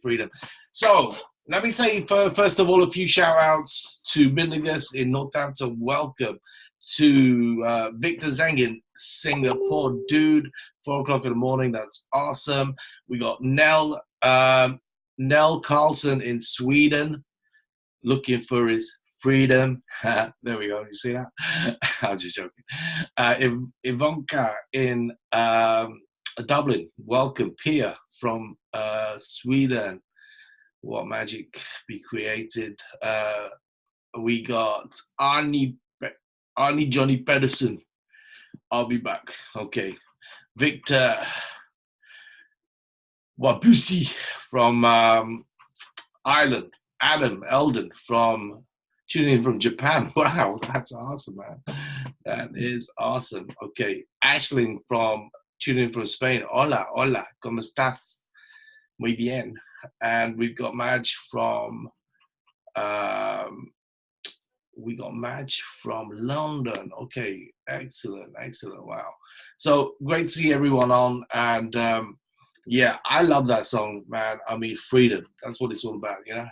freedom. So let me say, first of all, a few shout outs to Midlinghurst in Northampton. Welcome to Victor Zengin, Singapore. Dude, 4 o'clock in the morning. That's awesome. We got Nell Carlson in Sweden, looking for his freedom. There we go. You see that? I was just joking. Ivanka in Dublin. Welcome. Pia from Sweden. What magic be created? We got Arnie Johnny Pedersen. I'll be back. Okay. Victor Wabusi from Ireland. Adam Eldon tuning in from Japan. Wow, that's awesome, man. That is awesome. Okay. Ashling tuning in from Spain. Hola, ¿cómo estás? Muy bien. And we've got Madge from London. Okay, excellent. Wow. So great to see everyone on. And yeah, I love that song, man. I mean, freedom. That's what it's all about, you know?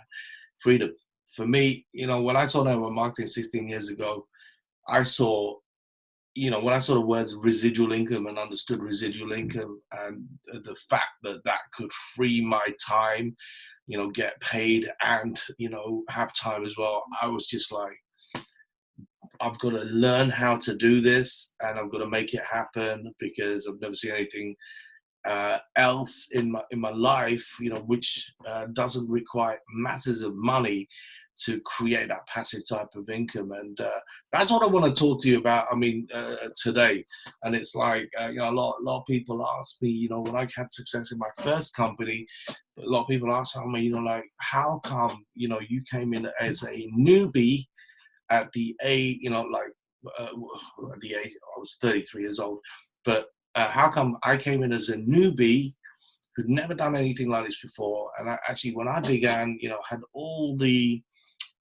Freedom. For me, you know, when I saw network marketing 16 years ago, I saw, you know, when I saw the words residual income and understood residual income and the fact that that could free my time, you know, get paid and, you know, have time as well, I was just like, I've got to learn how to do this and I've got to make it happen because I've never seen anything else in my life, you know, which doesn't require masses of money to create that passive type of income. And that's what I want to talk to you about, I mean, today. And it's like, you know, a lot of people ask me, you know, when I had success in my first company, a lot of people ask me, you know, like, how come, you know, you came in as a newbie at the age, you know, like at the age, I was 33 years old, but how come I came in as a newbie who'd never done anything like this before? And actually, when I began, you know, had all the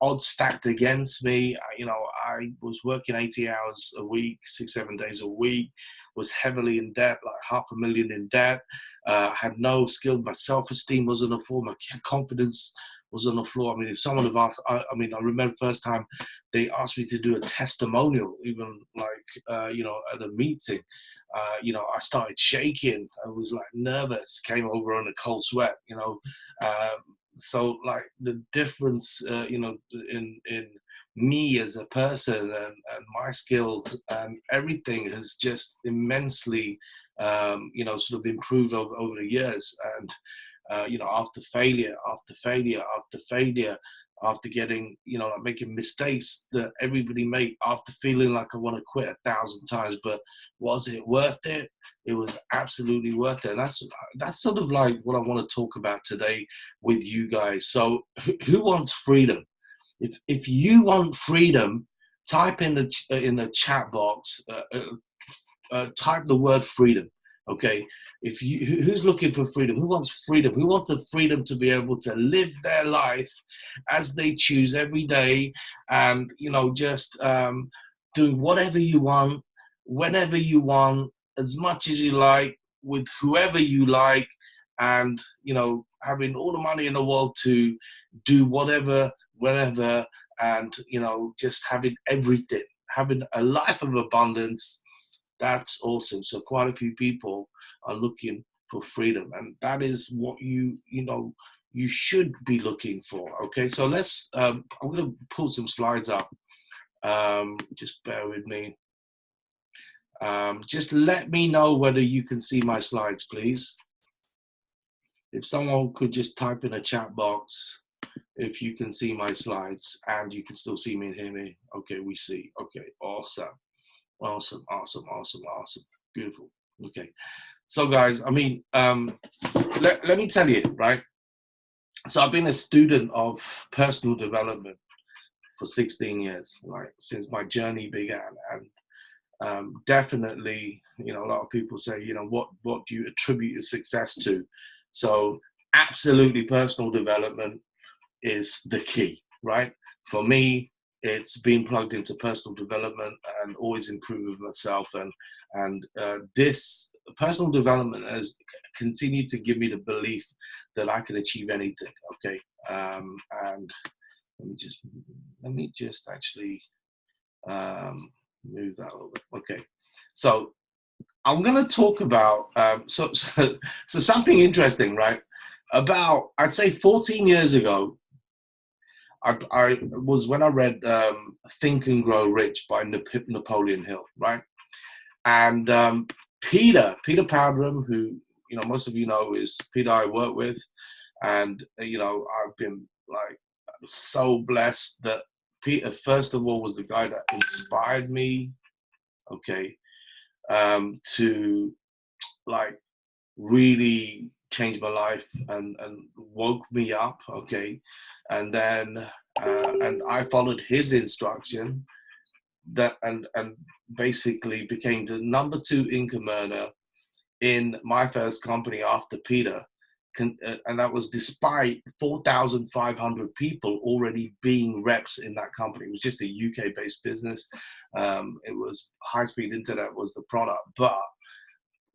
odds stacked against me. You know, I was working 80 hours a week, 6-7 days a week, was heavily in debt, like $500,000 in debt, had no skill. My self-esteem was on the floor. My confidence was on the floor. I mean, if someone had asked, I remember the first time they asked me to do a testimonial, even like, you know, at a meeting, you know, I started shaking. I was like nervous, came over on a cold sweat, you know. So like the difference, you know, in me as a person and my skills and everything has just immensely, you know, sort of improved over the years. And, you know, after failure, after getting, you know, like making mistakes that everybody made, after feeling like I want to quit 1,000 times, but was it worth it? It was absolutely worth it. And that's sort of like what I want to talk about today with you guys. So who wants freedom? If you want freedom, type in the chat box, type the word freedom. Okay, who's looking for freedom? Who wants freedom? Who wants the freedom to be able to live their life as they choose every day, and you know, just do whatever you want, whenever you want, as much as you like, with whoever you like, and you know, having all the money in the world to do whatever, whenever, and you know, just having everything, having a life of abundance. That's awesome. So quite a few people are looking for freedom, and that is what you know, you should be looking for. Okay, so let's, I'm going to pull some slides up. Just bear with me. Just let me know whether you can see my slides, please. If someone could just type in a chat box if you can see my slides and you can still see me and hear me. Okay, we see. Okay, awesome. Beautiful. Okay, so guys, I mean, let me tell you, right? So I've been a student of personal development for 16 years, like since my journey began. And definitely, you know, a lot of people say, you know, what do you attribute your success to? So absolutely, personal development is the key, right? For me, it's been plugged into personal development and always improving myself. And this personal development has continued to give me the belief that I can achieve anything. Okay, and let me just actually move that a little bit. Okay, so I'm going to talk about so something interesting, right? About, I'd say 14 years ago, I was when I read Think and Grow Rich by Napoleon Hill, right? And Peter Powderham, who most of you know is Peter I work with, and I've been like so blessed that Peter, first of all, was the guy that inspired me, okay, to like really changed my life and woke me up, okay, and then and I followed his instruction that and basically became the number 2 income earner in my first company after Peter, and that was despite 4,500 people already being reps in that company. It was just a UK based business. It was high-speed internet was the product, but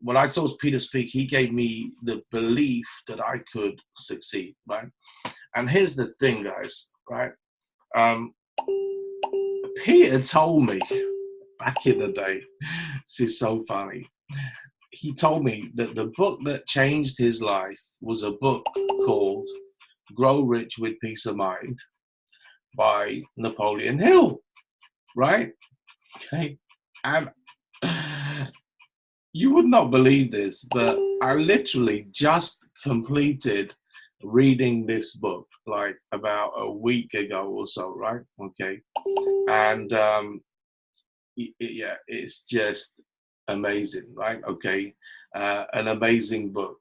when I saw Peter speak, he gave me the belief that I could succeed, right? And here's the thing, guys, right? Peter told me back in the day, this is so funny. He told me that the book that changed his life was a book called Grow Rich with Peace of Mind by Napoleon Hill, right? Okay. And you would not believe this, but I literally just completed reading this book like about a week ago or so, right? Okay. And yeah, it's just amazing, right? Okay. An amazing book.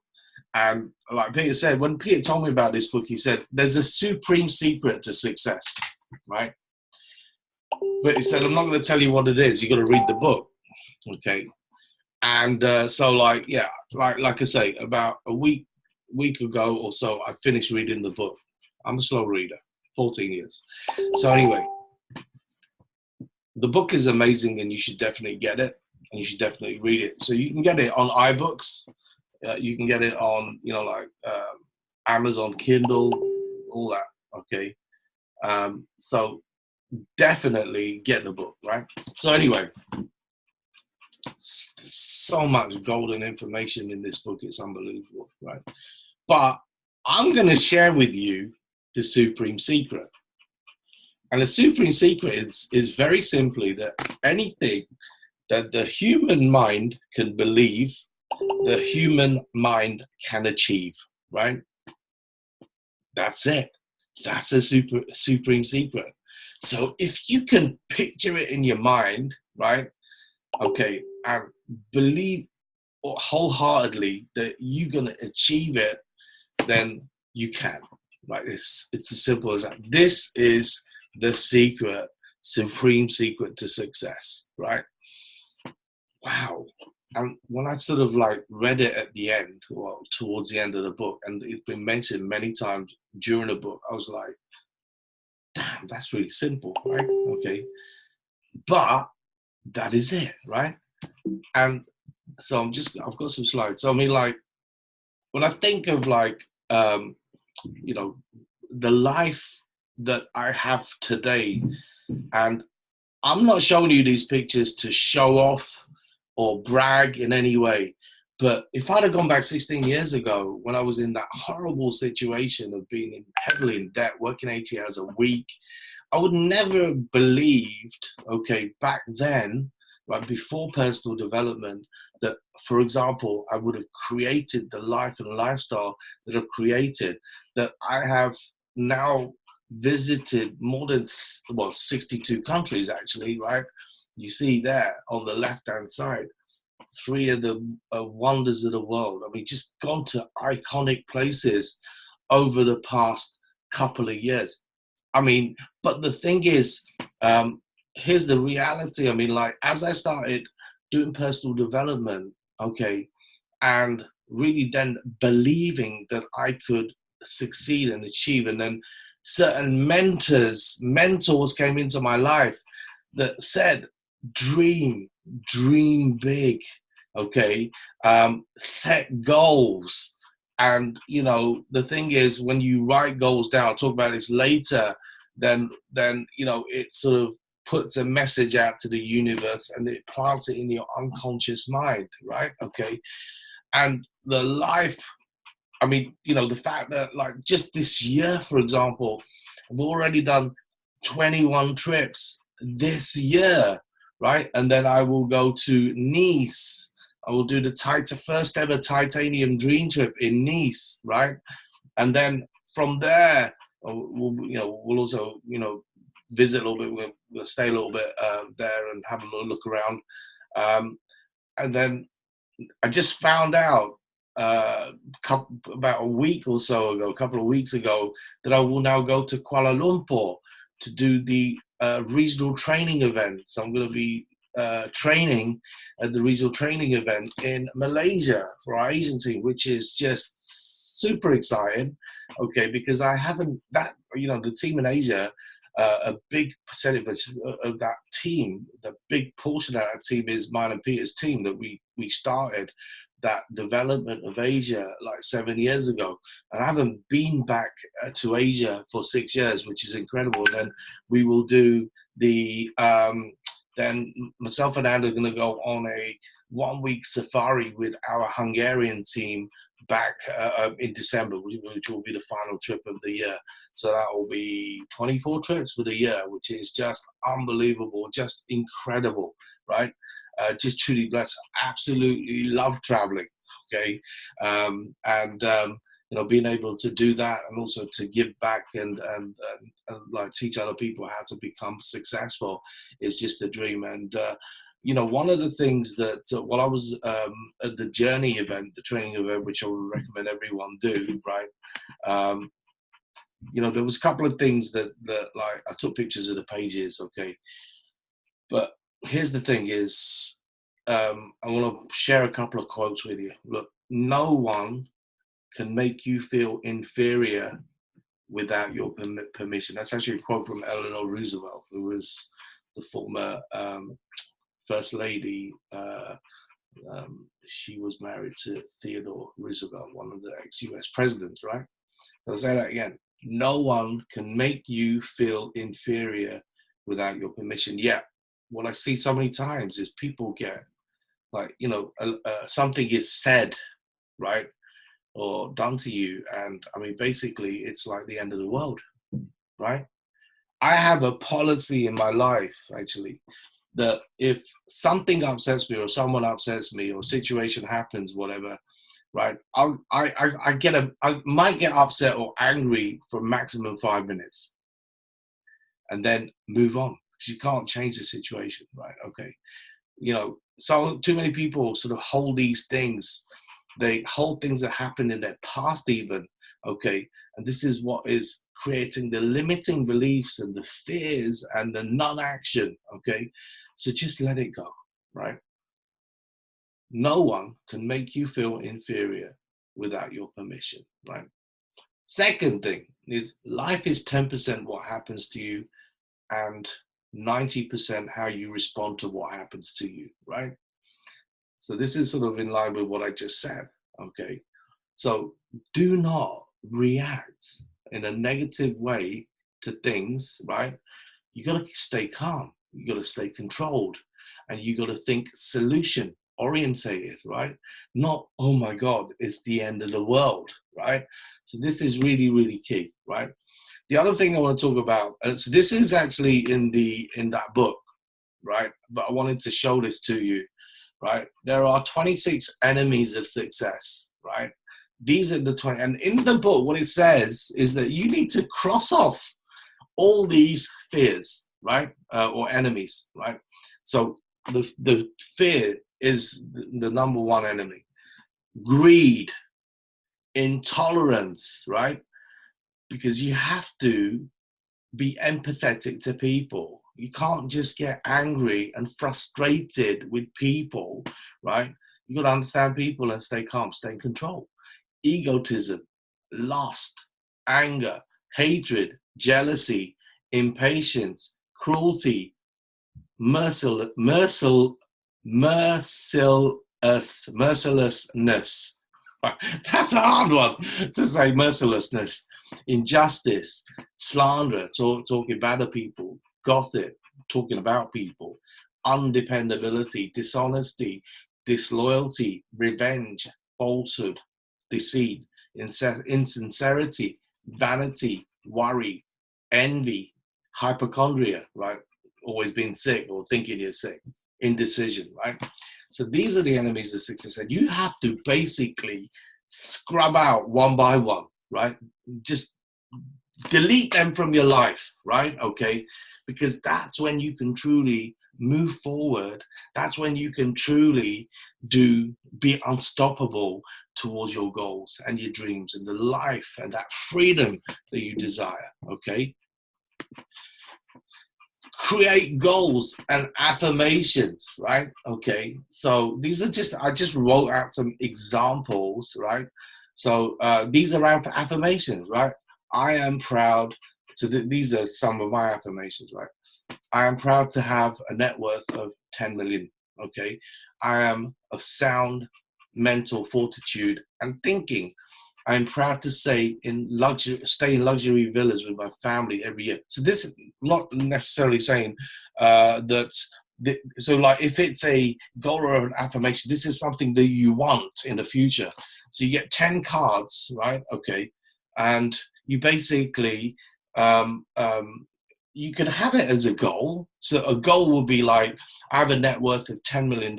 And like Peter said, when Peter told me about this book, he said, there's a supreme secret to success, right? But he said, I'm not going to tell you what it is. You got to read the book. Okay. And so like, yeah, like I say, about a week ago or so, I finished reading the book. I'm a slow reader, 14 years. So anyway, the book is amazing and you should definitely get it and you should definitely read it. So you can get it on iBooks. You can get it on, Amazon Kindle, all that. Okay. So definitely get the book, right? So anyway, so much golden information in this book. It's unbelievable, right? But I'm going to share with you the supreme secret. And the supreme secret is very simply that anything that the human mind can believe, the human mind can achieve, right? That's it. That's a supreme secret. So if you can picture it in your mind, right? Okay, and believe wholeheartedly that you're going to achieve it, then you can. Right? It's as simple as that. This is the secret, supreme secret to success, right? Wow. And when I sort of like read it at the end, well, towards the end of the book, and it's been mentioned many times during the book, I was like, damn, that's really simple, right? Okay. But that is it, right? And so I've got some slides. So I mean, like, when I think of like, the life that I have today, and I'm not showing you these pictures to show off or brag in any way, but if I'd have gone back 16 years ago when I was in that horrible situation of being heavily in debt, working 80 hours a week, I would never have believed, okay, back then, right, before personal development, that, for example, I would have created the life and lifestyle that I've created, that I have now visited more than, 62 countries actually, right? You see there on the left-hand side, 3 of the wonders of the world. I mean, just gone to iconic places over the past couple of years. I mean, but the thing is, here's the reality. I mean, like, as I started doing personal development, okay, and really then believing that I could succeed and achieve, and then certain mentors came into my life that said, dream big, okay? Set goals. And, you know, the thing is, when you write goals down, I'll talk about this later, then, you know, it sort of puts a message out to the universe and it plants it in your unconscious mind, right? Okay. And the life, I mean, you know, the fact that, like, just this year, for example, I've already done 21 trips this year, right? And then I will go to Nice. I will do the first ever titanium dream trip in Nice, right? And then from there, we'll also, you know, visit a little bit. We'll stay a little bit there and have a little look around. And then I just found out about a week or so ago, a couple of weeks ago, that I will now go to Kuala Lumpur to do the regional training event. So I'm going to be training at the regional training event in Malaysia for our Asian team, which is just super exciting. Okay, because I haven't the team in Asia. A big percentage of that team, the big portion of that team is mine and Peter's team that we started that development of Asia like 7 years ago. And I haven't been back to Asia for 6 years, which is incredible. And then we will do then myself and Anna are going to go on a 1-week safari with our Hungarian team back in December, which will be the final trip of the year. So that will be 24 trips for the year, which is just unbelievable, just incredible, right? Just truly blessed. Absolutely love traveling. Okay, you know, being able to do that and also to give back and like teach other people how to become successful is just a dream. And you know, one of the things that while I was at the journey event, the training event, which I would recommend everyone do, right? You know, there was a couple of things that like I took pictures of the pages, okay, but here's the thing is, I want to share a couple of quotes with you. Look, no one can make you feel inferior without your permission. That's actually a quote from Eleanor Roosevelt, who was the former First Lady. She was married to Theodore Roosevelt, one of the ex-US presidents, right? So I'll say that again. No one can make you feel inferior without your permission. Yeah, what I see so many times is people get like, you know, something is said, right, or done to you, and I mean, basically, it's like the end of the world, right? I have a policy in my life, actually, that if something upsets me or someone upsets me or a situation happens, whatever, right, I might get upset or angry for maximum 5 minutes and then move on because you can't change the situation, right? Okay. You know, so too many people sort of hold these things. They hold things that happened in their past even, okay? And this is what is creating the limiting beliefs and the fears and the non-action, okay? So just let it go, right? No one can make you feel inferior without your permission, right? Second thing is life is 10% what happens to you and 90% how you respond to what happens to you, right? So this is sort of in line with what I just said, okay? So do not react in a negative way to things, right? You got to stay calm. You got to stay controlled, and you got to think solution orientated, right? Not, oh my God, it's the end of the world, right? So this is really, really key, right? The other thing I want to talk about, so this is actually in that book, right? But I wanted to show this to you, right? There are 26 enemies of success, right? These are the 20, and in the book, what it says is that you need to cross off all these fears, right? Or enemies, right? So the fear is the number one enemy. Greed, intolerance, right? Because you have to be empathetic to people. You can't just get angry and frustrated with people, right? You got to understand people and stay calm, stay in control. Egotism, lust, anger, hatred, jealousy, impatience, cruelty, mercilessness. That's a hard one to say, mercilessness, injustice, slander, talking bad of people, gossip, talking about people, undependability, dishonesty, disloyalty, revenge, falsehood, deceit, insincerity, vanity, worry, envy, hypochondria, right? Always being sick or thinking you're sick, indecision, right? So these are the enemies of success. And you have to basically scrub out one by one, right? Just delete them from your life, right? Okay. Because that's when you can truly move forward. That's when you can truly be unstoppable towards your goals and your dreams and the life and that freedom that you desire. Okay. Create goals and affirmations, right? Okay, so these are I just wrote out some examples, right? So these are affirmations, right? I am proud these are some of my affirmations, right? I am proud to have a net worth of 10 million, okay? I am of sound mental fortitude and thinking. I'm proud to stay in luxury villas with my family every year. So this is not necessarily saying so like if it's a goal or an affirmation, this is something that you want in the future. So you get 10 cards, right? Okay. And you basically, you can have it as a goal. So a goal would be like, I have a net worth of $10 million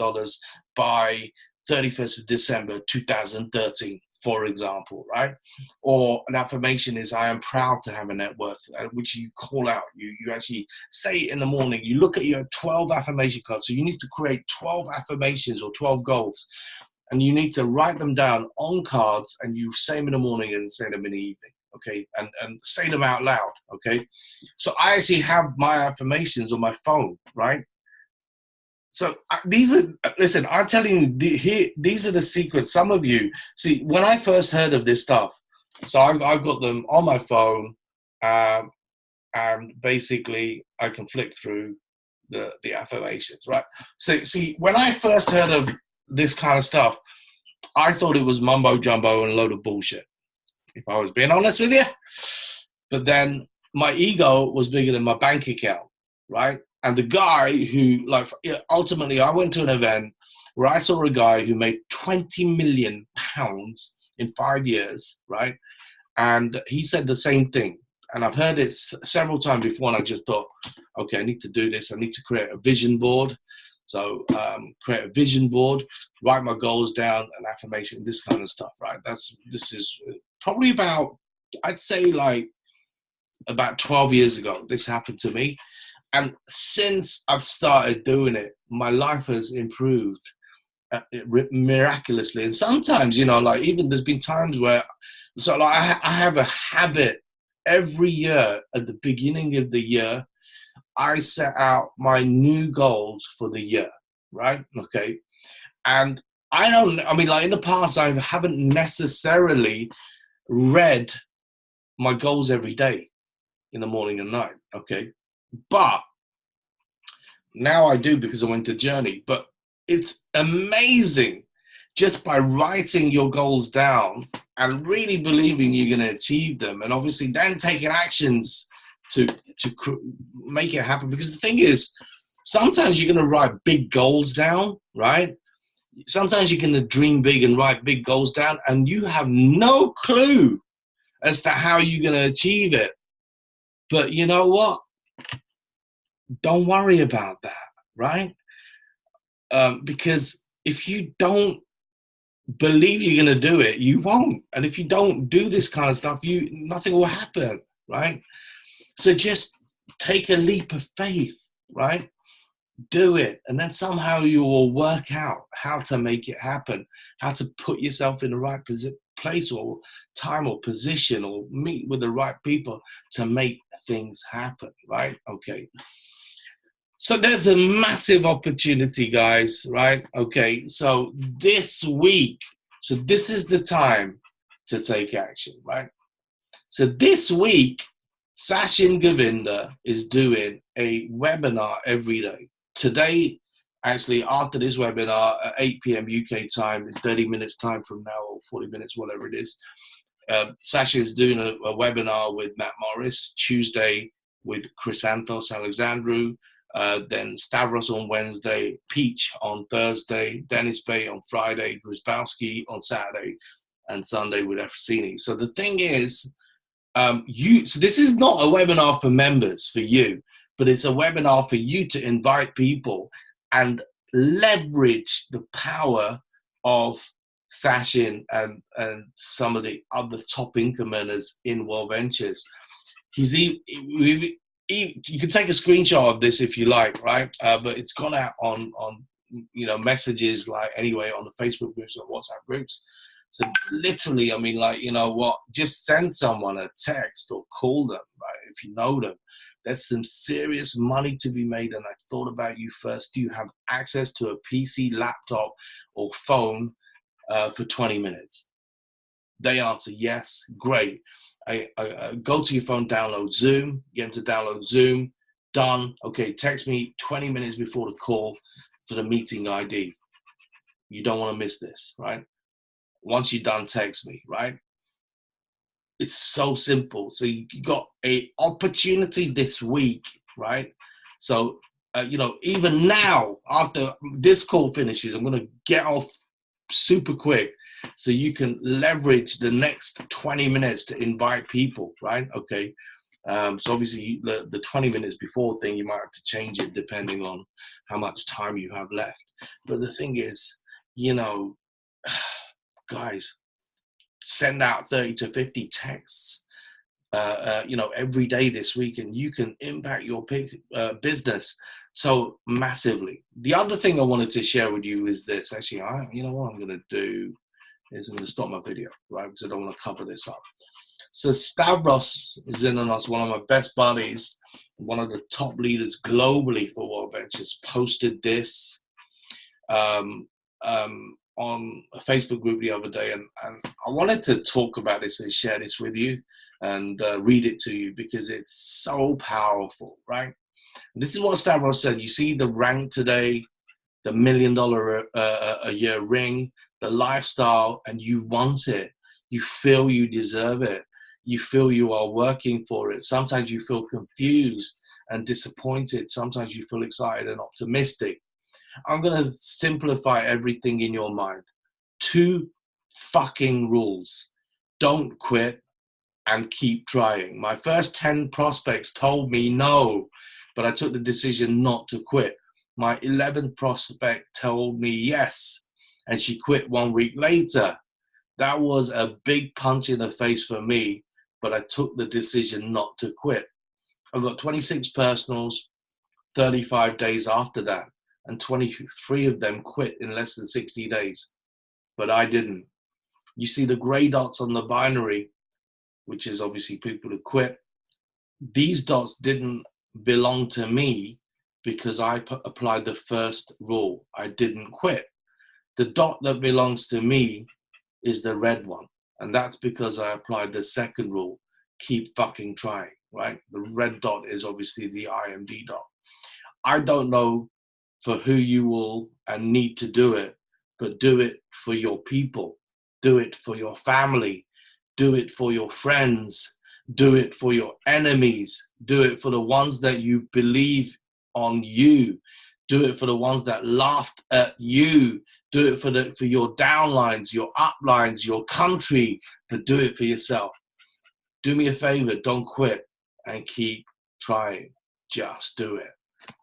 by 31st of December 2013. For example, right? Or an affirmation is, I am proud to have a net worth, which you call out. You actually say it in the morning. You look at your 12 affirmation cards. So you need to create 12 affirmations or 12 goals. And you need to write them down on cards, and you say them in the morning and say them in the evening. Okay, and say them out loud. Okay, so I actually have my affirmations on my phone, right? So listen, I'm telling you, these are the secrets. Some of you, see, when I first heard of this stuff, so I've got them on my phone, and basically I can flick through the affirmations, right? So see, when I first heard of this kind of stuff, I thought it was mumbo jumbo and a load of bullshit, if I was being honest with you. But then my ego was bigger than my bank account, right? And the guy who, ultimately, I went to an event where I saw a guy who made £20 million in 5 years, right? And he said the same thing. And I've heard it several times before, and I just thought, okay, I need to do this. I need to create a vision board. So create a vision board, write my goals down, an affirmation, this kind of stuff, right? This is probably I'd say about 12 years ago, this happened to me. And since I've started doing it, my life has improved miraculously. And sometimes, even there's been times where, I have a habit every year at the beginning of the year, I set out my new goals for the year, right? Okay. And in the past, I haven't necessarily read my goals every day in the morning and night. Okay. But now I do, because I went to Journey. But it's amazing just by writing your goals down and really believing you're going to achieve them, and obviously then taking actions to make it happen. Because the thing is, sometimes you're going to write big goals down, right? Sometimes you're going to dream big and write big goals down, and you have no clue as to how you're going to achieve it. But you know what? Don't worry about that, right? Because if you don't believe you're going to do it, you won't. And if you don't do this kind of stuff, nothing will happen, right? So just take a leap of faith, right? Do it. And then somehow you will work out how to make it happen, how to put yourself in the right place or time or position, or meet with the right people to make things happen, right? Okay. So there's a massive opportunity, guys, right? Okay, so this week, this is the time to take action, right? So this week, Sachin Govinda is doing a webinar every day. Today, actually, after this webinar at 8 p.m. UK time, in 30 minutes time from now, or 40 minutes, whatever it is, Sasha is doing a webinar with Matt Morris. Tuesday with Chrysanthos Alexandru, then Stavros on Wednesday, Peach on Thursday, Dennis Bay on Friday, Grzybowski on Saturday, and Sunday with Efrosini. So the thing is, so this is not a webinar for members, for you, but it's a webinar for you to invite people and leverage the power of Sachin and some of the other top income earners in World Ventures. You can take a screenshot of this if you like, right? But it's gone out on messages, like, anyway, on the Facebook groups or WhatsApp groups. So literally, I mean, like, you know what, just send someone a text or call them, right? If you know them, there's some serious money to be made. And I thought about you first. Do you have access to a PC, laptop, or phone for 20 minutes? They answer yes. Great. I go to your phone, download Zoom, get them to download Zoom. Done. Okay, text me 20 minutes before the call for the meeting ID. You don't want to miss this, right? Once you're done, text me, right? It's so simple. So you got an opportunity this week, right? So, even now, after this call finishes, I'm going to get off super quick so you can leverage the next 20 minutes to invite people, right? Okay. So obviously the 20 minutes before thing, you might have to change it depending on how much time you have left. But the thing is, guys, send out 30 to 50 texts, every day this week, and you can impact your business so massively. The other thing I wanted to share with you is this. Actually, what I'm going to do is I'm going to stop my video, right? Because I don't want to cover this up. So Stavros Zinanos, one of my best buddies, one of the top leaders globally for World Ventures, posted this on a Facebook group the other day, and I wanted to talk about this and share this with you and read it to you because it's so powerful, right? And this is what Stavros said. You see the rank today, the $1 million a year ring, the lifestyle, and you want it. You feel you deserve it. You feel you are working for it. Sometimes you feel confused and disappointed. Sometimes you feel excited and optimistic. I'm going to simplify everything in your mind. 2 fucking rules. Don't quit and keep trying. My first 10 prospects told me no, but I took the decision not to quit. My 11th prospect told me yes, and she quit 1 week later. That was a big punch in the face for me, but I took the decision not to quit. I got 26 personals 35 days after that, and 23 of them quit in less than 60 days. But I didn't. You see the gray dots on the binary, which is obviously people who quit. These dots didn't belong to me because I applied the first rule. I didn't quit. The dot that belongs to me is the red one. And that's because I applied the second rule, keep fucking trying, right? The red dot is obviously the IMD dot. I don't know for who you will and need to do it, but do it for your people. Do it for your family. Do it for your friends. Do it for your enemies. Do it for the ones that you believe on you. Do it for the ones that laughed at you. Do it for your downlines, your uplines, your country, but do it for yourself. Do me a favor, don't quit and keep trying. Just do it.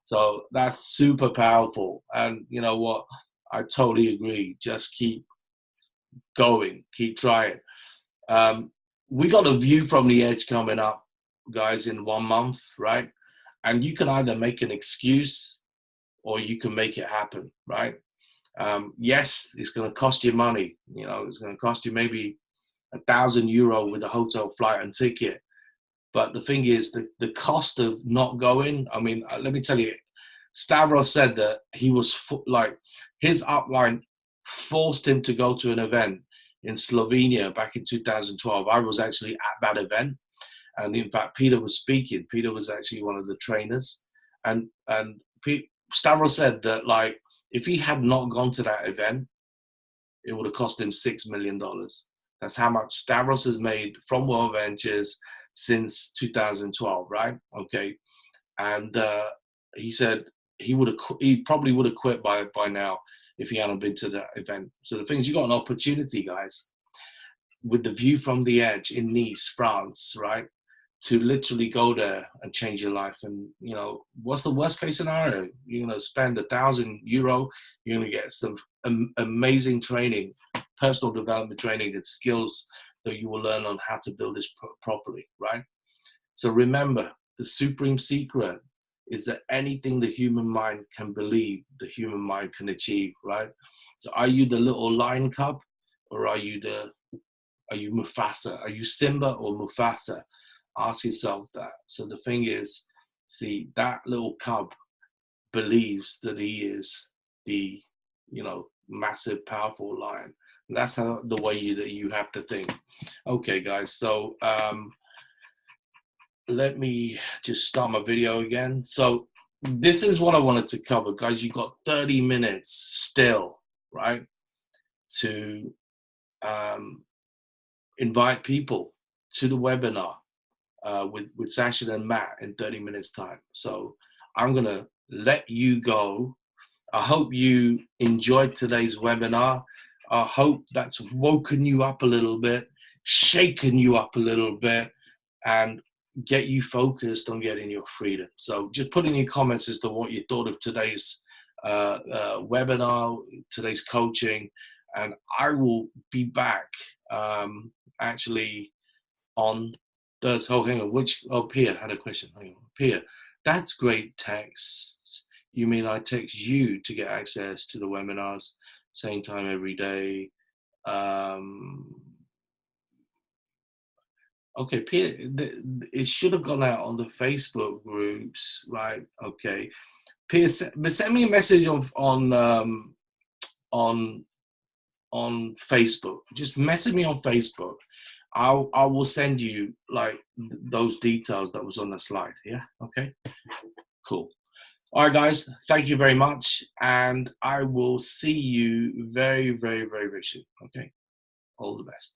So that's super powerful. And you know what? I totally agree. Just keep going, keep trying. We got a view from the edge coming up, guys, in 1 month, right? And you can either make an excuse or you can make it happen, right? Yes, it's going to cost you money. It's going to cost you maybe €1,000 with a hotel flight and ticket. But the thing is, the cost of not going, I mean, let me tell you, Stavros said that he was his upline forced him to go to an event in Slovenia back in 2012. I was actually at that event. And in fact, Peter was speaking. Peter was actually one of the trainers, and Stavros said that, like, if he had not gone to that event, it would have cost him $6 million. That's how much Stavros has made from World Ventures since 2012, right? Okay, and he said he probably would have quit by now if he hadn't been to that event. So the thing is, you got an opportunity, guys, with the view from the edge in Nice, France, right? To literally go there and change your life. And you know, what's the worst case scenario? You're gonna spend €1,000. You're gonna get some amazing training, personal development training, and skills that you will learn on how to build this properly, right? So remember, the supreme secret is that anything the human mind can believe, the human mind can achieve, right? So are you the little lion cub, or are you Mufasa? Are you Simba or Mufasa? Ask yourself that. So the thing is, see, that little cub believes that he is the, massive, powerful lion. And that's how the way that you have to think. Okay, guys. So let me just start my video again. So this is what I wanted to cover, guys. You got 30 minutes still, right, to invite people to the webinar with Sasha and Matt in 30 minutes time. So I'm gonna let you go. I hope you enjoyed today's webinar. I hope that's woken you up a little bit, shaken you up a little bit, and get you focused on getting your freedom. So just put in your comments as to what you thought of today's webinar, today's coaching, and I will be back actually on Thursday. Oh, hang on, Pia had a question. Hang on, Pia, that's great text. You mean I text you to get access to the webinars, same time every day? Okay, Pia, it should have gone out on the Facebook groups, right? Okay, Pia, send me a message on Facebook. Just message me on Facebook. I will send you like those details that was on the slide. Yeah. Okay. Cool. All right, guys. Thank you very much, and I will see you very, very, very, very soon. Okay. All the best.